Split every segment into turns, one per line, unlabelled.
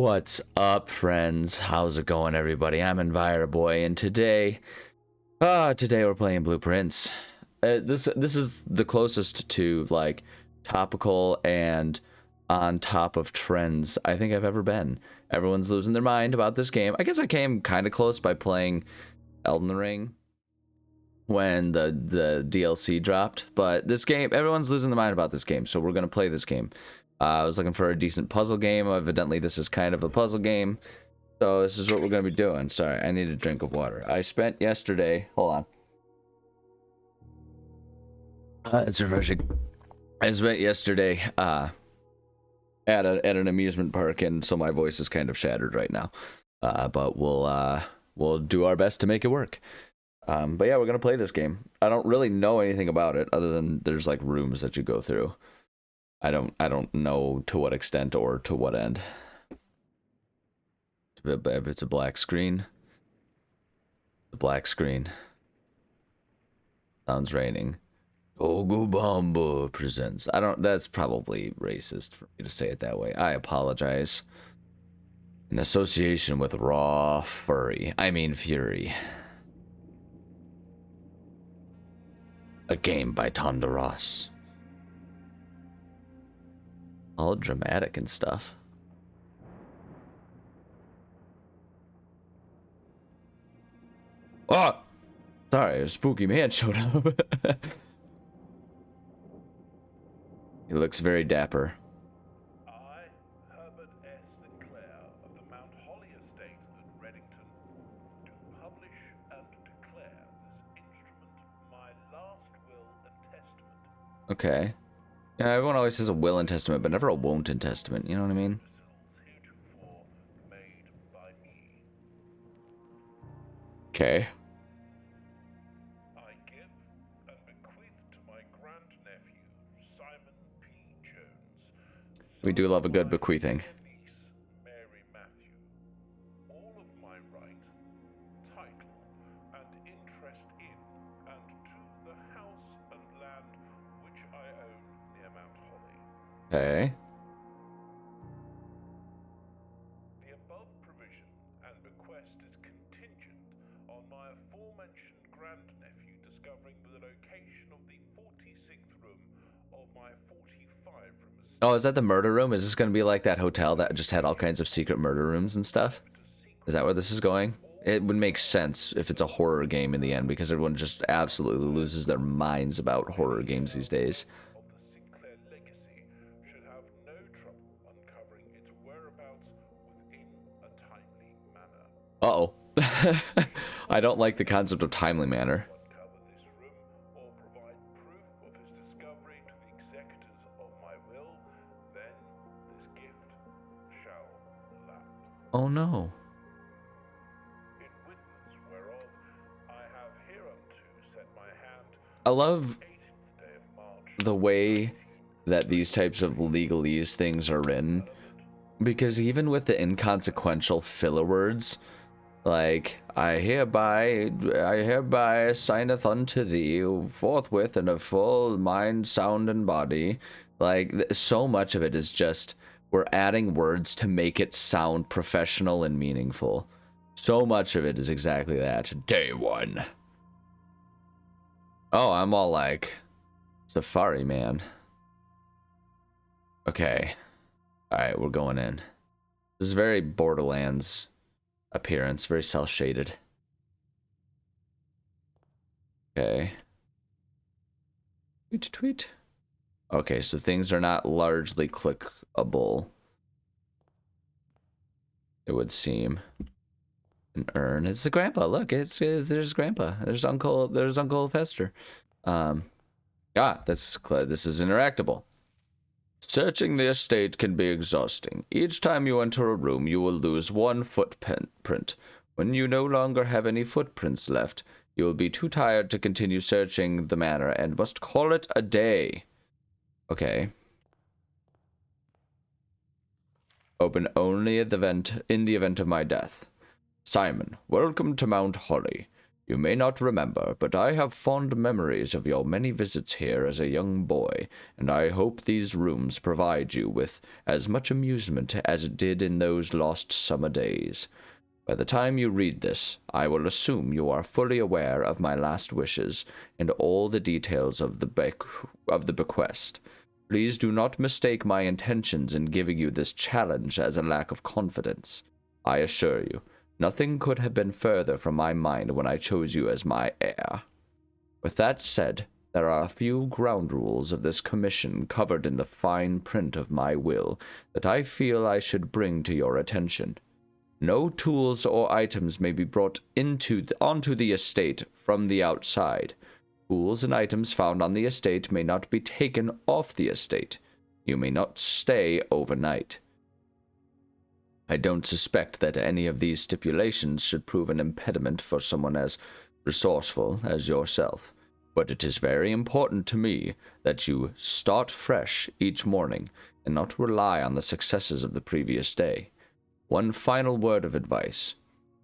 What's up, friends? How's it going, everybody? I'm Enviro Boy, and today we're playing Blueprints. This is the closest to like topical and on top of trends I think I've ever been. Everyone's losing their mind about this game. I guess I came kind of close by playing Elden Ring when the DLC dropped, but this game, everyone's losing their mind about this game, so we're gonna play this game. I was looking for a decent puzzle game. Evidently, this is kind of a puzzle game. So this is what we're going to be doing. Sorry, I need a drink of water. I spent yesterday... Hold on. It's refreshing. I spent yesterday at an amusement park, and so my voice is kind of shattered right now. But we'll do our best to make it work. But yeah, we're going to play this game. I don't really know anything about it, other than there's like rooms that you go through. I don't know to what extent or to what end. If it's a black screen. The black screen. Sounds raining. Ogubamba presents. That's probably racist for me to say it that way. I apologize. In association with Raw Fury. Fury. A game by Tonda Ross. All dramatic and stuff. Oh! Sorry, a spooky man showed up. He looks very dapper.
I, Herbert S. Sinclair of the Mount Holly Estate at Reddington, do publish and declare this instrument my last will and testament.
Okay. Yeah, everyone always says a will and testament, but never a won't and testament, you know what I mean?
Heretofore made by me.
Okay.
I give and bequeath to my grandnephew, Simon P. Jones.
We do love a good bequeathing.
Niece, Mary Matthew. All of my right, title, and interest in and to the house and land which I own near Mount Holly.
Okay.
The above provision and bequest is contingent on my aforementioned grandnephew discovering the location of the 46th room of my 45 room estate.
Oh, is that the murder room? Is this going to be like that hotel that just had all kinds of secret murder rooms and stuff? Is that where this is going? It would make sense if it's a horror game in the end, because everyone just absolutely loses their minds about horror games these days.
Of the Sinclair legacy should have no trouble uncovering its whereabouts within a timely manner.
Uh-oh. I don't like the concept of timely manner.
Uncover this room or provide proof of his discovery to the executors of my will, then this gift shall lapse.
Oh no.
In witness whereof I have hereunto set my hand
I love
18th day of March.
the way that these types of legalese things are written, because even with the inconsequential filler words, like I hereby signeth unto thee forthwith in a full mind, sound, and body, like so much of it is just we're adding words to make it sound professional and meaningful. So much of it is exactly that. Day one. Oh, I'm all like Safari Man. Okay. Alright, we're going in. This is very Borderlands appearance, very cel-shaded. Okay. Tweet, tweet. Okay, so things are not largely clickable, it would seem. An urn. It's the grandpa. Look, there's grandpa. There's Uncle Fester. This is interactable. Searching the estate can be exhausting. Each time you enter a room, you will lose one footprint. When you no longer have any footprints left, you will be too tired to continue searching the manor and must call it a day. Okay. Open only in the event of my death. Simon, welcome to Mount Holly. You may not remember, but I have fond memories of your many visits here as a young boy, and I hope these rooms provide you with as much amusement as it did in those lost summer days. By the time you read this, I will assume you are fully aware of my last wishes and all the details of the bequest. Please do not mistake my intentions in giving you this challenge as a lack of confidence. I assure you, nothing could have been further from my mind when I chose you as my heir. With that said, there are a few ground rules of this commission covered in the fine print of my will that I feel I should bring to your attention. No tools or items may be brought onto the estate from the outside. Tools and items found on the estate may not be taken off the estate. You may not stay overnight. I don't suspect that any of these stipulations should prove an impediment for someone as resourceful as yourself, but it is very important to me that you start fresh each morning and not rely on the successes of the previous day. One final word of advice.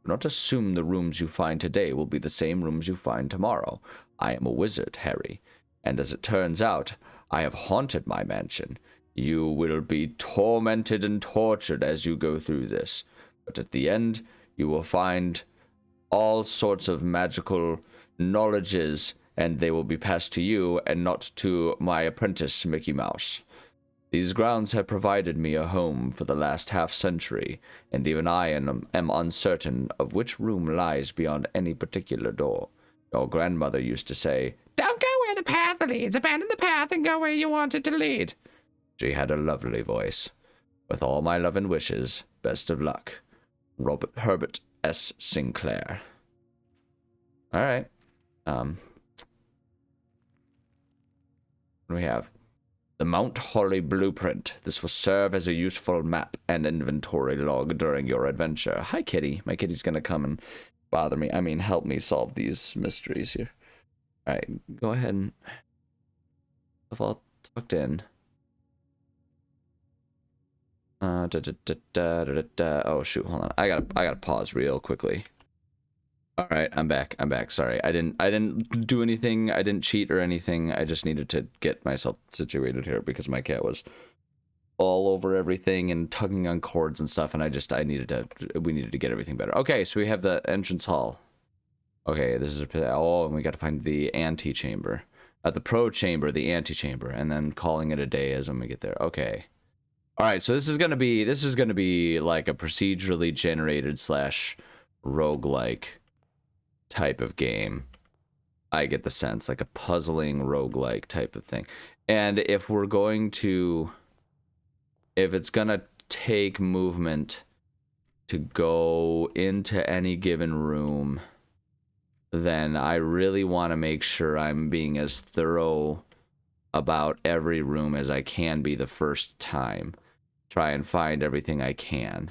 Do not assume the rooms you find today will be the same rooms you find tomorrow. I am a wizard, Harry, and as it turns out, I have haunted my mansion. You will be tormented and tortured as you go through this, but at the end, you will find all sorts of magical knowledges, and they will be passed to you and not to my apprentice, Mickey Mouse. These grounds have provided me a home for the last half-century, and even I am uncertain of which room lies beyond any particular door. Your grandmother used to say, "Don't go where the path leads. Abandon the path and go where you want it to lead." She had a lovely voice. With all my love and wishes, best of luck. Herbert S. Sinclair. All right. What do we have? The Mount Holly Blueprint. This will serve as a useful map and inventory log during your adventure. Hi, kitty. My kitty's gonna come and bother me. Help me solve these mysteries here. All right, go ahead and have all tucked in. Oh shoot, hold on. I gotta pause real quickly. All right, I'm back. Sorry, I didn't do anything. I didn't cheat or anything. I just needed to get myself situated here because my cat was all over everything and tugging on cords and stuff, and we needed to get everything better. Okay, so we have the entrance hall. Okay, this is and we got to find the antechamber. At the pro chamber, the antechamber, and then calling it a day as when we get there. Okay. All right, so this is gonna be like a procedurally generated / roguelike type of game. I get the sense, like a puzzling roguelike type of thing. And if it's gonna take movement to go into any given room, then I really want to make sure I'm being as thorough about every room as I can be the first time. Try and find everything I can.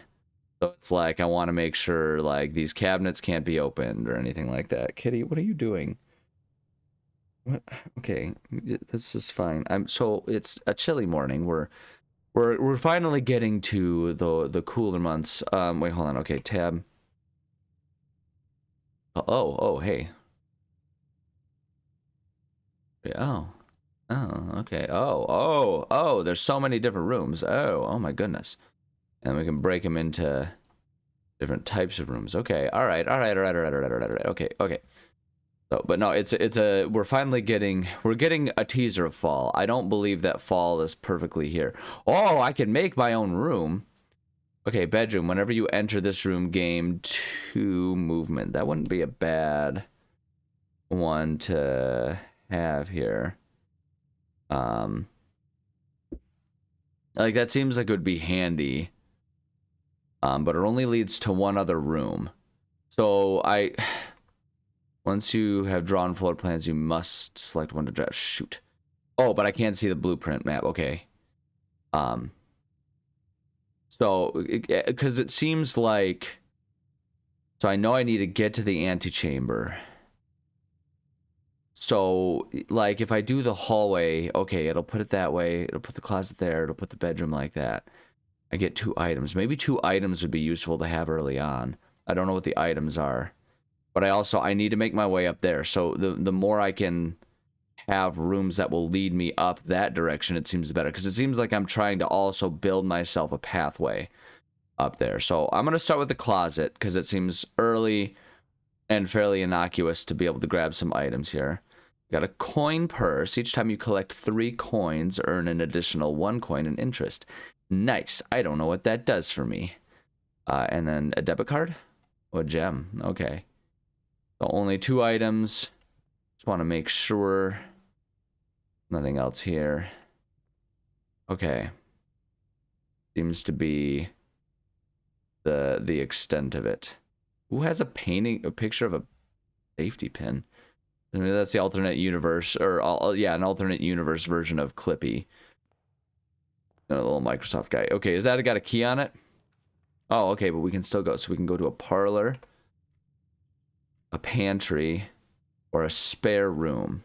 So it's like I want to make sure like these cabinets can't be opened or anything like that. Kitty, what are you doing? What? Okay, this is fine. So it's a chilly morning. We're finally getting to the cooler months. Wait, hold on. Okay, tab. Oh, hey. Yeah, okay. Oh, there's so many different rooms. Oh my goodness. And we can break them into different types of rooms. Okay, all right. Okay. So, but no, we're getting a teaser of fall. I don't believe that fall is perfectly here. Oh, I can make my own room. Okay, bedroom. Whenever you enter this room, gain 2 movement. That wouldn't be a bad one to have here. Like that seems like it would be handy. But it only leads to one other room. So once you have drawn floor plans, you must select one to draft. Shoot. Oh, but I can't see the blueprint map. Okay. So, because it seems like, so I know I need to get to the antechamber. So, like, if I do the hallway, okay, it'll put it that way. It'll put the closet there. It'll put the bedroom like that. I get 2 items. Maybe 2 items would be useful to have early on. I don't know what the items are. But I need to make my way up there. So the more I can have rooms that will lead me up that direction, it seems better. Because it seems like I'm trying to also build myself a pathway up there. So I'm going to start with the closet because it seems early and fairly innocuous to be able to grab some items here. Got a coin purse. Each time you collect 3 coins, earn an additional 1 coin in interest. Nice. I don't know what that does for me. And then a debit card? Or a gem. Okay. So only 2 items. Just want to make sure. Nothing else here. Okay. Seems to be the extent of it. Who has a picture of a safety pin? I mean, that's the alternate universe, or yeah, an alternate universe version of Clippy. A little Microsoft guy. Okay, is that got a key on it? Oh, okay, but we can still go. So we can go to a parlor, a pantry, or a spare room.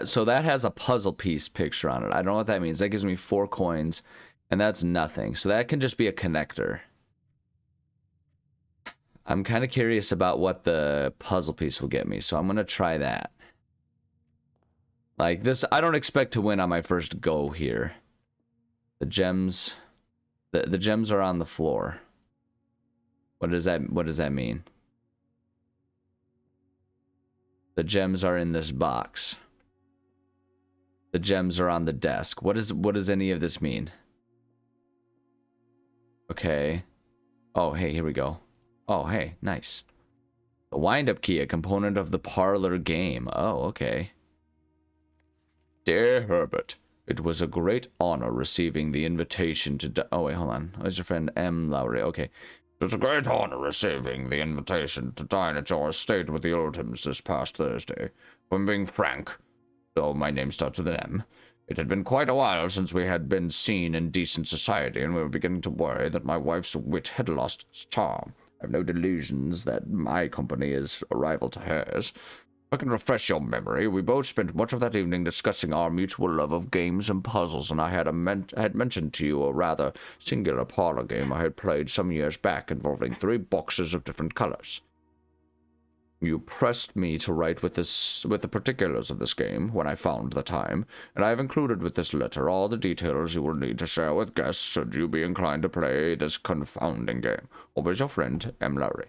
So that has a puzzle piece picture on it. I don't know what that means. That gives me 4 coins, and that's nothing. So that can just be a connector. I'm kind of curious about what the puzzle piece will get me, so I'm going to try that. Like this, I don't expect to win on my first go here. The gems, the gems are on the floor. What does that mean? The gems are in this box. The gems are on the desk. What does any of this mean? Okay. Oh, hey, here we go. Oh, hey, nice. The wind-up key, a component of the parlor game. Oh, okay. Dear Herbert, it was a great honor receiving the invitation to... Oh, wait, hold on. Where's your friend M. Lowry? Okay. It was a great honor receiving the invitation to dine at your estate with the Oldhams this past Thursday. If I'm being frank, though my name starts with an M, it had been quite a while since we had been seen in decent society, and we were beginning to worry that my wife's wit had lost its charm. I have no delusions that my company is a rival to hers. If I can refresh your memory, we both spent much of that evening discussing our mutual love of games and puzzles, and I had mentioned to you a rather singular parlor game I had played some years back involving 3 boxes of different colors. You pressed me to write with the particulars of this game when I found the time, and I have included with this letter all the details you will need to share with guests should you be inclined to play this confounding game. Always your friend, M. Lowry.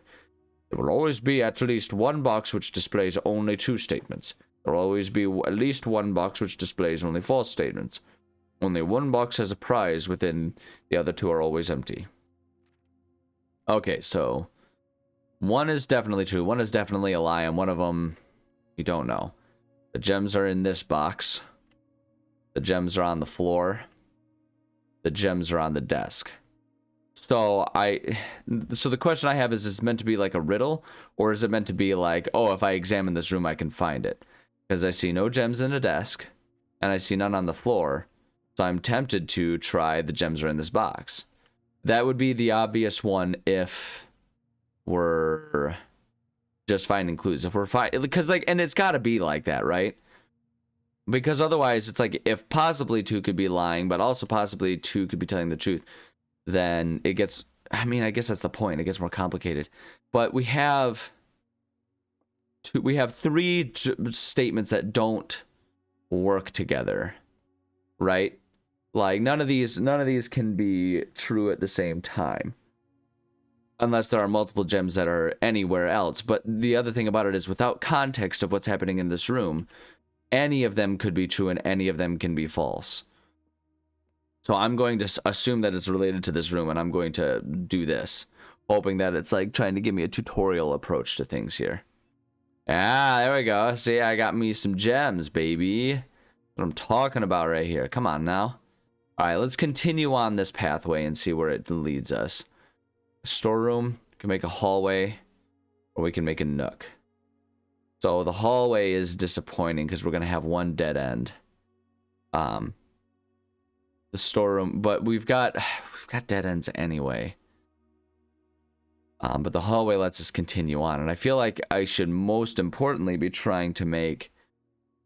There will always be at least 1 box which displays only 2 statements. There will always be at least 1 box which displays only false statements. Only 1 box has a prize within, the other 2 are always empty. Okay, so 1 is definitely true, 1 is definitely a lie, and one of them you don't know. The gems are in this box. The gems are on the floor. The gems are on the desk. So the question I have is it meant to be like a riddle, or is it meant to be like, oh, if I examine this room, I can find it? Because I see no gems in a desk, and I see none on the floor, so I'm tempted to try the gems are in this box. That would be the obvious one if we're just finding clues. If we're because and it's got to be like that, right? Because otherwise, it's like if possibly 2 could be lying, but also possibly 2 could be telling the truth. Then it gets, I mean, I guess that's the point. It gets more complicated. But we have 3 statements that don't work together, right? Like none of these can be true at the same time. Unless there are multiple gems that are anywhere else. But the other thing about it is without context of what's happening in this room, any of them could be true and any of them can be false. So I'm going to assume that it's related to this room, and I'm going to do this, hoping that it's like trying to give me a tutorial approach to things here. Ah, there we go. See, I got me some gems, baby. That's what I'm talking about right here. Come on now. All right, let's continue on this pathway and see where it leads us. Storeroom, can make a hallway, or we can make a nook. So the hallway is disappointing because we're going to have 1 dead end. The storeroom, but we've got dead ends anyway. But the hallway lets us continue on, and I feel like I should most importantly be trying to make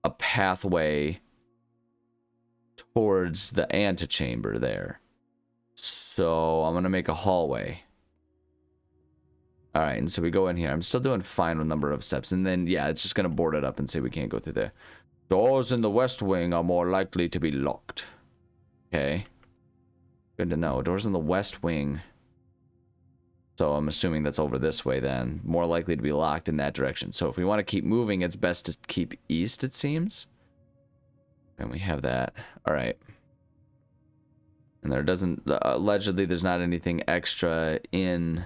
a pathway towards the antechamber there. So I'm gonna make a hallway. All right, and so we go in here. I'm still doing fine with number of steps. And then, yeah, it's just going to board it up and say we can't go through there. Doors in the west wing are more likely to be locked. Okay. Good to know. Doors in the west wing. So I'm assuming that's over this way then. More likely to be locked in that direction. So if we want to keep moving, it's best to keep east, it seems. And we have that. All right. And there doesn't... allegedly, there's not anything extra in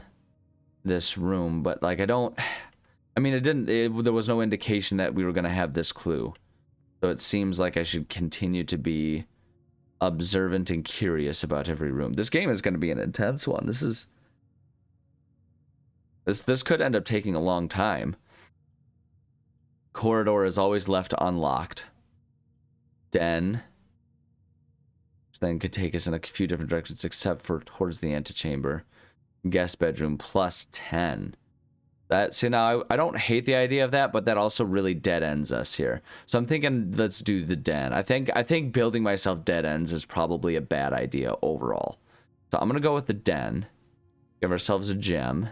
this room. But, like, I don't... I mean, there was no indication that we were going to have this clue. So it seems like I should continue to be observant and curious about every room. This game is going to be an intense one. This could end up taking a long time. Corridor is always left unlocked. Den. Which then could take us in a few different directions except for towards the antechamber. Guest bedroom plus 10. See, now I don't hate the idea of that, but that also really dead ends us here. So I'm thinking let's do the den. I think building myself dead ends is probably a bad idea overall. So I'm gonna go with the den. Give ourselves a gem.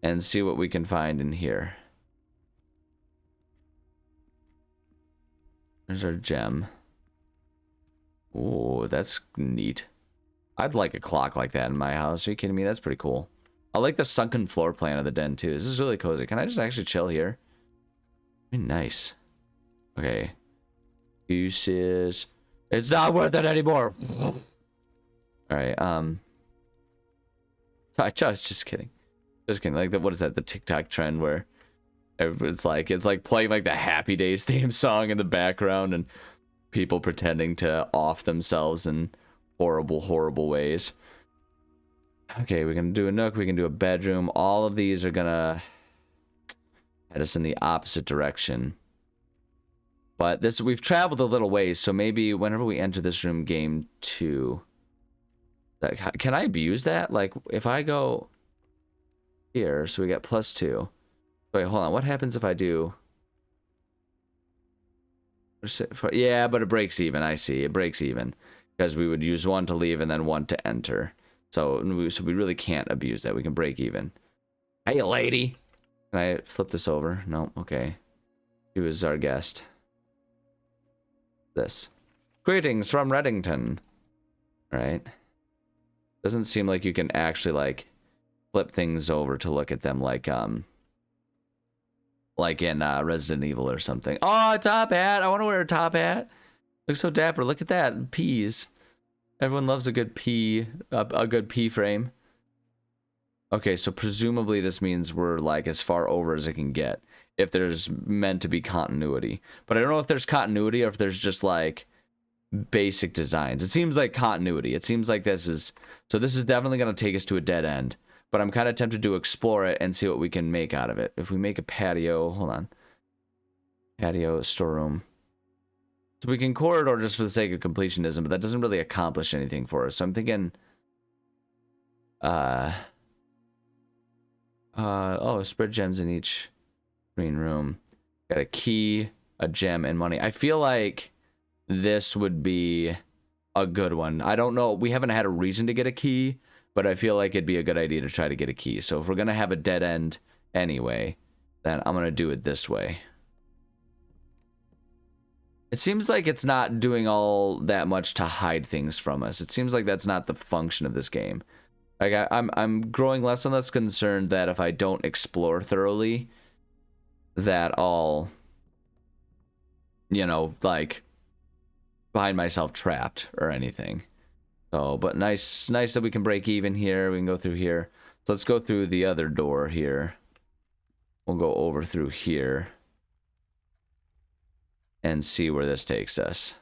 And see what we can find in here. There's our gem. Ooh, that's neat. I'd like a clock like that in my house. Are you kidding me? That's pretty cool. I like the sunken floor plan of the den too. This is really cozy. Can I just actually chill here? Nice. Okay. Uses. It's not worth it anymore. Alright, just kidding. Just kidding. Like, what is that? The TikTok trend where it's like playing like the Happy Days theme song in the background and people pretending to off themselves in horrible, horrible ways. Okay, we can do a nook, we can do a bedroom. All of these are gonna head us in the opposite direction. But we've traveled a little ways, so maybe whenever we enter this room, game 2. Can I abuse that? Like, if I go here, so we get +2. Wait, hold on. What happens if I do... Yeah, but it breaks even. I see. It breaks even. Because we would use 1 to leave and then 1 to enter. So we really can't abuse that. We can break even. Hey, lady. Can I flip this over? No. Okay. She was our guest. This. Greetings from Reddington. Right. Doesn't seem like you can actually, like, flip things over to look at them like in Resident Evil or something. Oh, a top hat. I want to wear a top hat. Looks so dapper. Look at that. Peas. Everyone loves a good pea, a good pea frame. Okay, so presumably this means we're like as far over as it can get if there's meant to be continuity. But I don't know if there's continuity or if there's just like basic designs. It seems like continuity. It seems like this is definitely going to take us to a dead end. But I'm kind of tempted to explore it and see what we can make out of it. If we make a patio, hold on. Patio, storeroom. So we can corridor just for the sake of completionism, but that doesn't really accomplish anything for us. So I'm thinking, spread gems in each green room. Got a key, a gem, and money. I feel like this would be a good one. I don't know. We haven't had a reason to get a key, but I feel like it'd be a good idea to try to get a key. So if we're going to have a dead end anyway, then I'm going to do it this way. It seems like it's not doing all that much to hide things from us. It seems like that's not the function of this game. Like I'm growing less and less concerned that if I don't explore thoroughly, that I'll, like find myself trapped or anything. So, but nice that we can break even here. We can go through here. So let's go through the other door here. We'll go over through here. And see where this takes us.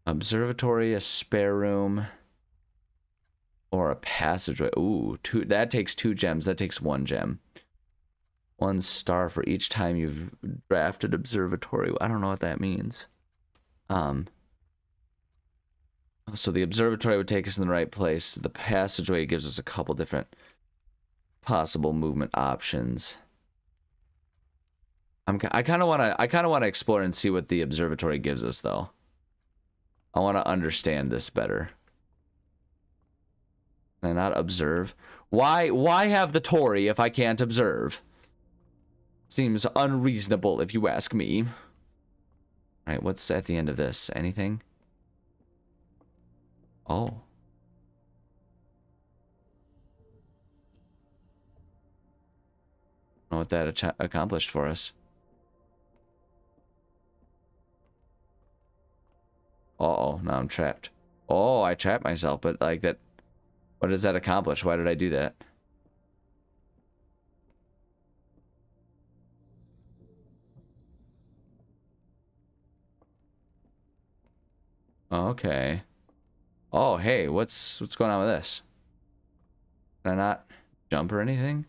Observatory, a spare room, or a passageway. Ooh, that takes 2 gems. That takes 1 gem. 1 star for each time you've drafted observatory. I don't know what that means. So the observatory would take us in the right place. The passageway gives us a couple different possible movement options. I kind of want to explore and see what the observatory gives us, though. I want to understand this better. Can I not observe? Why have the Tory if I can't observe? Seems unreasonable if you ask me. All right, what's at the end of this? Anything? Oh. I don't know what that accomplished for us. Uh-oh, now I'm trapped. Oh, I trapped myself, but like that... What does that accomplish? Why did I do that? Okay. Oh, hey, what's going on with this? Can I not jump or anything?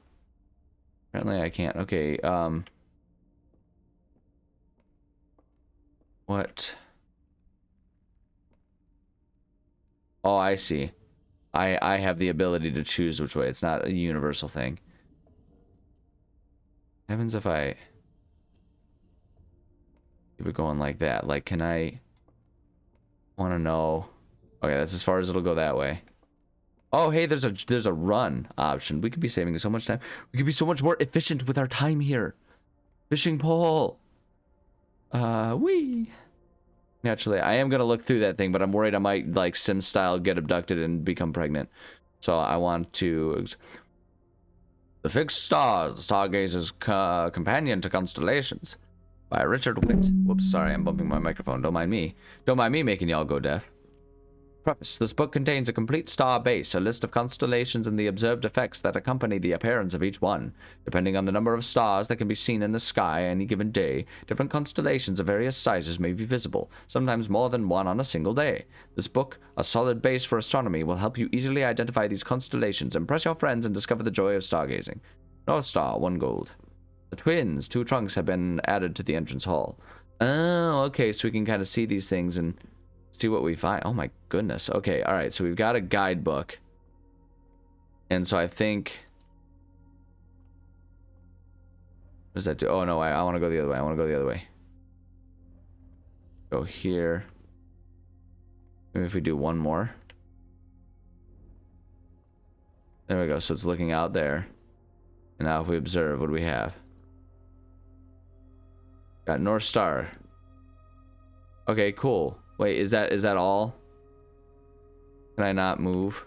Apparently I can't. Okay, what? Oh, I see. I have the ability to choose which way. It's not a universal thing. What happens if I keep it going like that? Like, can I want to know? Okay, that's as far as it'll go that way. Oh, hey, there's a run option. We could be saving so much time. We could be so much more efficient with our time here. Fishing pole. Wee. Naturally, I am gonna look through that thing, but I'm worried I might, like, Sim style, get abducted and become pregnant. So I want to... The Fixed Stars, Stargazer's Companion to Constellations by Richard Witt. Whoops, sorry, I'm bumping my microphone. Don't mind me. Don't mind me making y'all go deaf. Preface. This book contains a complete star base, a list of constellations and the observed effects that accompany the appearance of each one. Depending on the number of stars that can be seen in the sky any given day, different constellations of various sizes may be visible, sometimes more than one on a single day. This book, a solid base for astronomy, will help you easily identify these constellations, impress your friends, and discover the joy of stargazing. North Star, 1 gold. The twins, 2 trunks, have been added to the entrance hall. Oh, okay, so we can kind of see these things and see what we find. Oh my goodness. Okay, all right. So we've got a guidebook. And so I think... What does that do? Oh no, I want to go the other way. I want to go the other way. Go here. Maybe if we do one more. There we go. So it's looking out there. And now if we observe, what do we have? Got North Star. Okay, cool. Wait, is that all? Can I not move?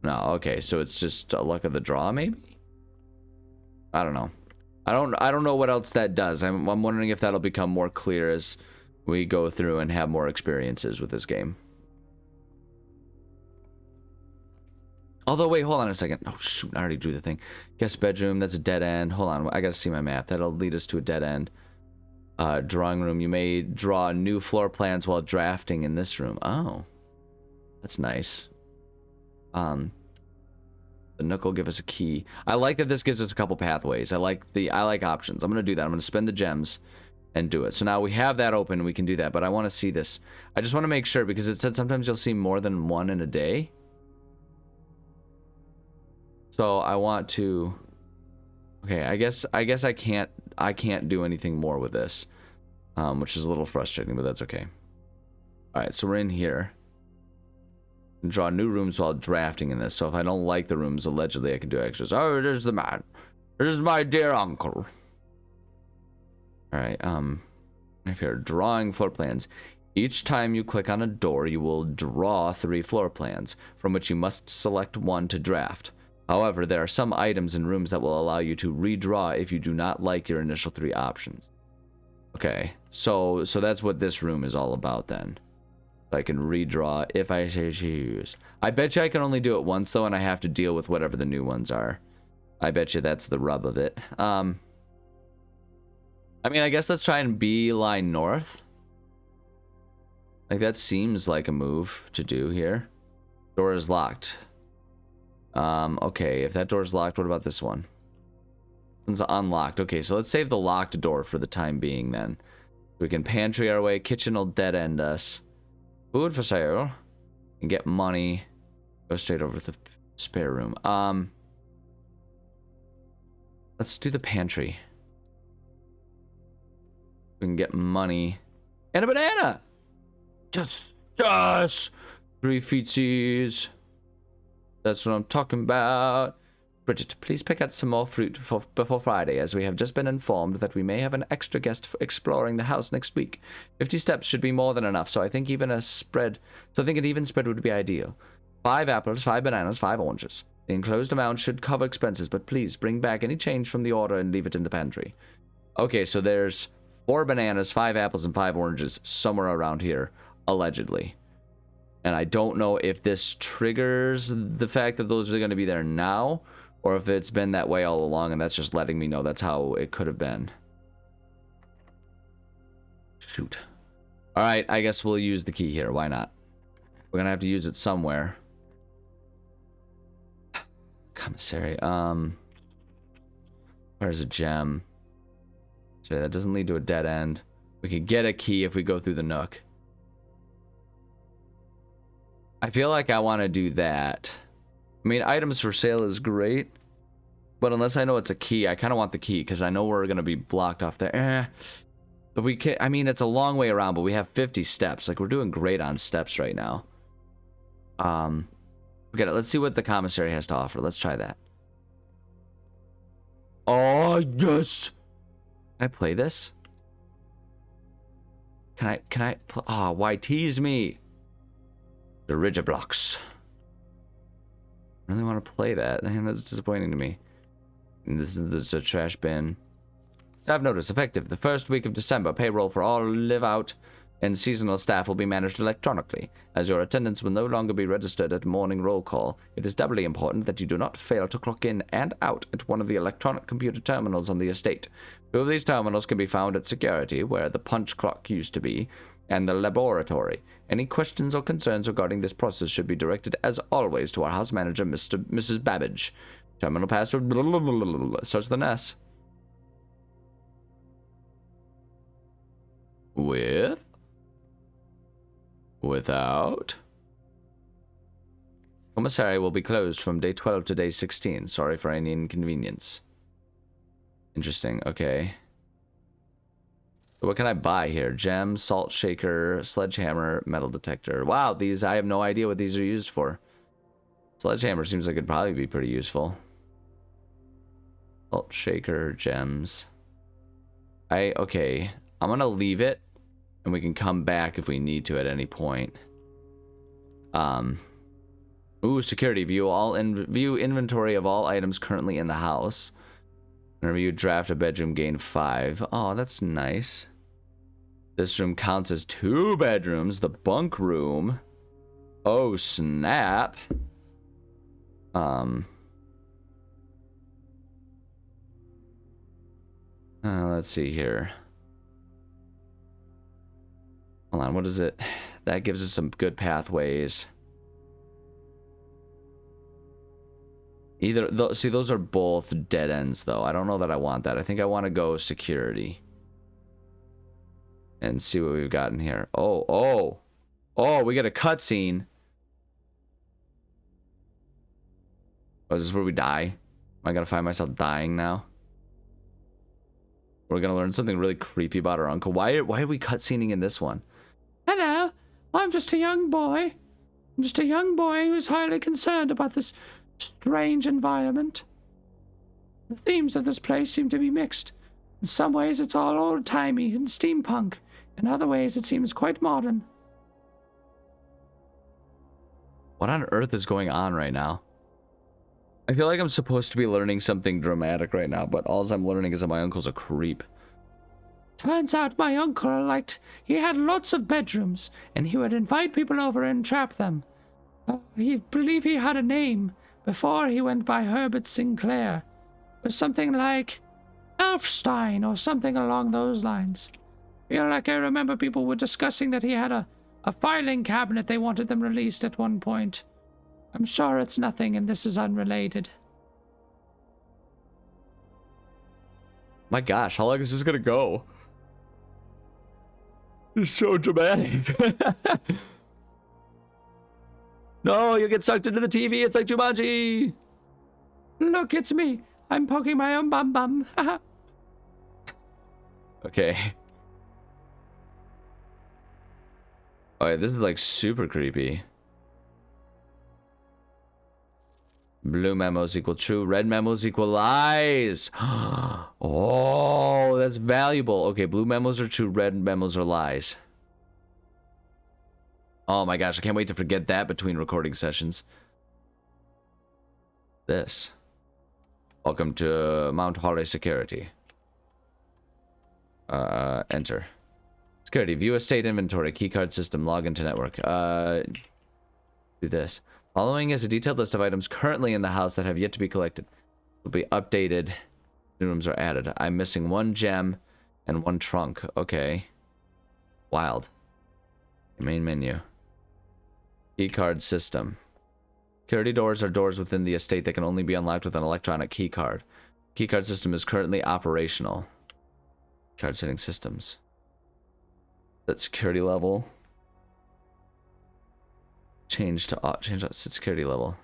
No, okay, so it's just a luck of the draw, maybe? I don't know. I don't know what else that does. I'm wondering if that'll become more clear as we go through and have more experiences with this game. Although, wait, hold on a second. Oh, shoot, I already drew the thing. Guest bedroom, that's a dead end. Hold on, I gotta see my map. That'll lead us to a dead end. Drawing room. You may draw new floor plans while drafting in this room. Oh, that's nice. The Nook will give us a key. I like that this gives us a couple pathways. I like options. I'm gonna do that. I'm gonna spend the gems and do it. So now we have that open. We can do that. But I want to see this. I just want to make sure because it said sometimes you'll see more than one in a day. So I want to. Okay, I guess I can't do anything more with this, which is a little frustrating, but that's okay. All right, so we're in here. And draw new rooms while drafting in this. So if I don't like the rooms, allegedly I can do extras. Oh, there's the man. There's my dear uncle. All right, if you're drawing floor plans, each time you click on a door, you will draw 3 floor plans, from which you must select one to draft. However, there are some items in rooms that will allow you to redraw if you do not like your initial 3 options. Okay, so that's what this room is all about then. I can redraw if I say choose. I bet you I can only do it once though, and I have to deal with whatever the new ones are. I bet you that's the rub of it. I mean, I guess let's try and beeline north. Like, that seems like a move to do here. Door is locked. Okay, if that door is locked, what about this one? It's unlocked. Okay, so let's save the locked door for the time being then. We can pantry our way. Kitchen will dead end us. Food for sale. And get money. Go straight over to the spare room. Let's do the pantry. We can get money. And a banana! Yes! 3 feetsies. That's what I'm talking about. Bridget, please pick out some more fruit before Friday, as we have just been informed that we may have an extra guest exploring the house next week. 50 steps should be more than enough, so I think an even spread would be ideal. 5 apples, 5 bananas, 5 oranges. The enclosed amount should cover expenses, but please bring back any change from the order and leave it in the pantry. Okay, so there's 4 bananas, 5 apples, and 5 oranges somewhere around here, allegedly. And I don't know if this triggers the fact that those are going to be there now, or if it's been that way all along, and that's just letting me know that's how it could have been. Shoot. Alright, I guess we'll use the key here. Why not? We're gonna have to use it somewhere. Commissary. Where's a gem? So that doesn't lead to a dead end. We could get a key if we go through the nook. I feel like I want to do that. I mean, items for sale is great, but unless I know it's a key, I kind of want the key because I know we're going to be blocked off there. But we can't, I mean, it's a long way around, but we have 50 steps. Like, we're doing great on steps right now. Forget it. Let's see what the commissary has to offer. Let's try that. Oh, yes! Can I play this? Can I, oh, why tease me? The Rigiblocks. I really want to play that. Man, that's disappointing to me. And this is a trash bin. So I've noticed effective. The first week of December, payroll for all live-out and seasonal staff will be managed electronically. As your attendance will no longer be registered at morning roll call, it is doubly important that you do not fail to clock in and out at one of the electronic computer terminals on the estate. 2 of these terminals can be found at security, where the punch clock used to be, and the laboratory. Any questions or concerns regarding this process should be directed, as always, to our house manager, Mrs. Babbage. Terminal password, blah, blah, blah, blah, blah. Starts with an S. With? Without? Commissary will be closed from day 12 to day 16. Sorry for any inconvenience. Interesting, okay. What can I buy here? Gem, salt shaker, sledgehammer, metal detector. Wow, these, I have no idea what these are used for. Sledgehammer seems like it'd probably be pretty useful. Salt shaker, gems. Okay, I'm gonna leave it, and we can come back if we need to at any point. Ooh, security view. View inventory of all items currently in the house. Whenever you draft a bedroom, gain 5. Oh, that's nice. This room counts as 2 bedrooms. The bunk room. Oh, snap. Let's see here. Hold on, what is it? That gives us some good pathways. See, those are both dead ends, though. I don't know that I want that. I think I want to go security. And see what we've got in here. Oh, we got a cutscene. Oh, is this where we die? Am I gonna find myself dying now? We're gonna learn something really creepy about our uncle. Why are we cutscening in this one? Hello, I'm just a young boy. I'm just a young boy who's highly concerned about this strange environment. The themes of this place seem to be mixed. In some ways it's all old-timey and steampunk. In other ways it seems quite modern. What on earth is going on right now? I feel like I'm supposed to be learning something dramatic right now, but all I'm learning is that my uncle's a creep. Turns out my uncle he had lots of bedrooms, and he would invite people over and trap them. He believed he had a name. Before he went by Herbert Sinclair. It was something like Elfstein or something along those lines. I feel like I remember people were discussing that he had a filing cabinet they wanted them released at one point. I'm sure it's nothing and this is unrelated. My gosh, how long is this gonna go? It's so dramatic. No, you get sucked into the TV. It's like Jumanji. Look, it's me. I'm poking my own bum bum. Okay. Oh, yeah, this is like super creepy. Blue memos equal true. Red memos equal lies. Oh, that's valuable. Okay, blue memos are true. Red memos are lies. Oh my gosh, I can't wait to forget that between recording sessions. This. Welcome to Mount Holly Security. Enter. Security. View estate inventory. Keycard system. Log into network. Do this. Following is a detailed list of items currently in the house that have yet to be collected. Will be updated. New rooms are added. I'm missing 1 gem and 1 trunk. Okay. Wild. Main menu. Keycard system. Security doors are doors within the estate that can only be unlocked with an electronic keycard. Keycard system is currently operational. Card setting systems. That security level. Change to security level.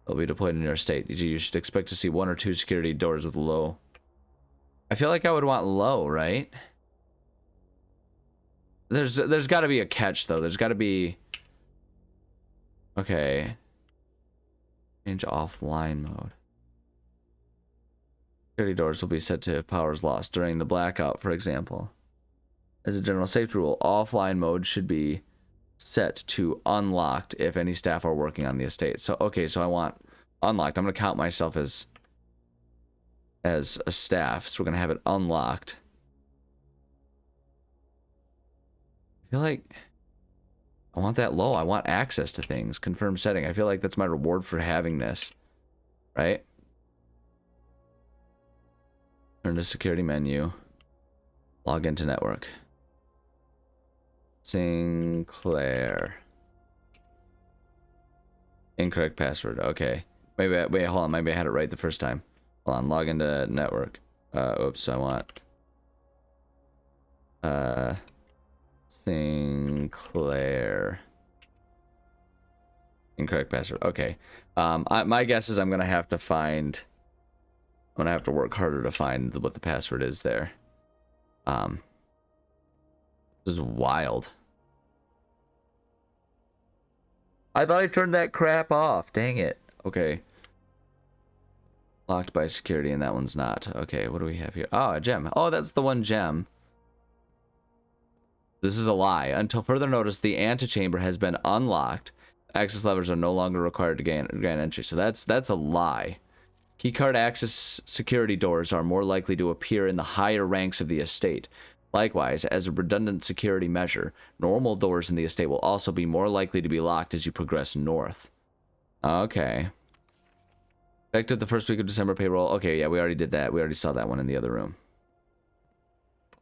They'll be deployed in your estate. You should expect to see 1 or 2 security doors with low. I feel like I would want low, right? There's got to be a catch though. There's got to be. Okay. Change offline mode. Security doors will be set to if power is lost during the blackout, for example. As a general safety rule, offline mode should be set to unlocked if any staff are working on the estate. So, okay, so I want unlocked. I'm going to count myself as a staff. So we're going to have it unlocked. I feel like I want that low. I want access to things. Confirm setting. I feel like that's my reward for having this. Right? Turn to security menu. Log into network. Sinclair. Incorrect password. Okay. Wait, hold on. Maybe I had it right the first time. Hold on. Log into network. Oops. I want. Sinclair. Incorrect password. Okay. My guess is I'm gonna have to find. I'm gonna have to work harder to find what the password is there. This is wild. I thought I turned that crap off. Dang it. Okay. Locked by security, and that one's not. Okay, what do we have here? Oh, a gem. Oh, that's the 1 gem. This is a lie. Until further notice, the antechamber has been unlocked. Access levers are no longer required to gain entry. So that's a lie. Keycard access security doors are more likely to appear in the higher ranks of the estate. Likewise, as a redundant security measure, normal doors in the estate will also be more likely to be locked as you progress north. Okay. Effective the first week of December payroll. Okay, yeah, we already did that. We already saw that one in the other room.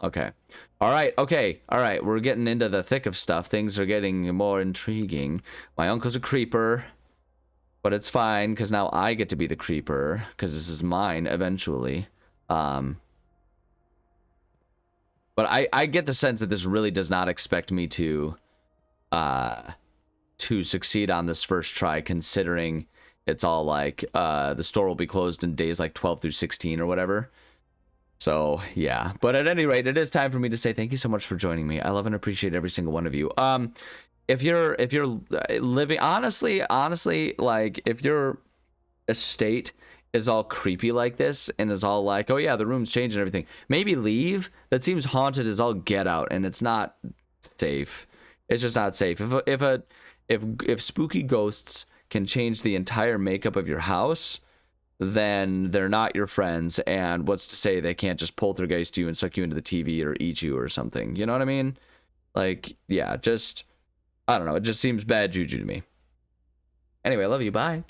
Okay. All right. Okay. All right. We're getting into the thick of stuff. Things are getting more intriguing. My uncle's a creeper, but it's fine because now I get to be the creeper because this is mine eventually. But I get the sense that this really does not expect me to succeed on this first try, considering it's all like the store will be closed in days like 12 through 16 or whatever. So yeah, but at any rate, it is time for me to say thank you so much for joining me. I love and appreciate every single one of you. If you're living honestly, like if your estate is all creepy like this and is all like, oh yeah, the room's changed and everything, maybe leave. That seems haunted as all get out, and it's not safe. It's just not safe. If spooky ghosts can change the entire makeup of your house, then they're not your friends, and what's to say they can't just poltergeist you and suck you into the TV or eat you or something? You know what I mean? Like, yeah, just, I don't know. It just seems bad juju to me. Anyway, I love you. Bye.